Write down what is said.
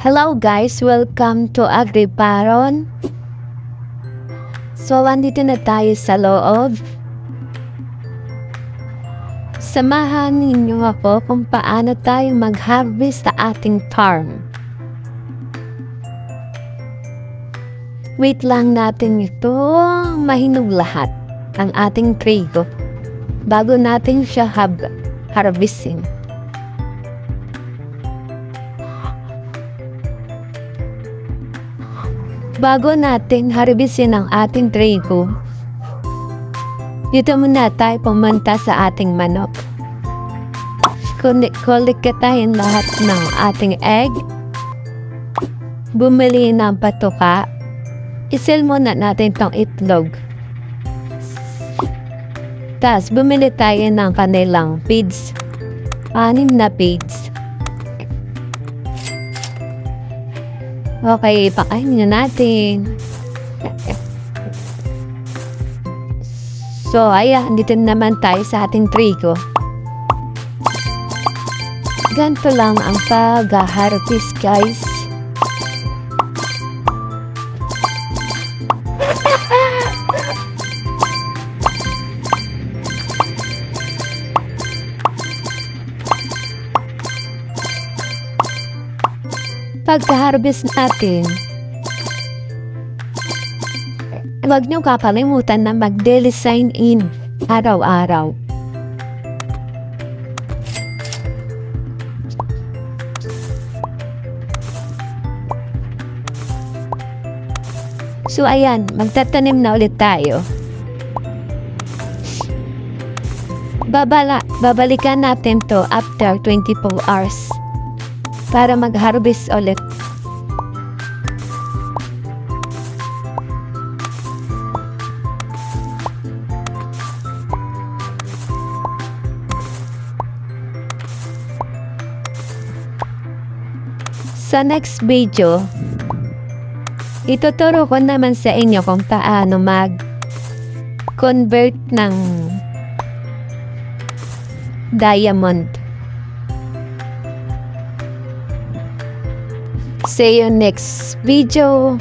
Hello guys, welcome to Agriparon. So, andito na tayo sa loob. Samahan ninyo ako kung paano tayo mag-harvest sa ating farm. Wait lang natin ito, mahinog lahat ang ating trigo bago natin siya harvestin. Bago natin harvestin ang ating trigo, dito muna tayo pumunta sa ating manok. Kulikatahin lahat ng ating egg. Bumili ng patuka. Isil muna natin itong itlog. Tapos bumili tayo ng kanilang feeds. 6 na feeds. Okay, pakain na natin. So, ayan, dito naman tayo sa ating trigo. Ganito lang ang pag-harvest, guys. Pagka-harvest natin, huwag niyo kakalimutan na mag-daily sign in araw-araw. So ayan, magtatanim na ulit tayo. Babalikan natin to after 24 hours. Para mag-harvest ulit. Sa next video, ituturo ko naman sa inyo kung paano mag-convert ng diamond. See you next video.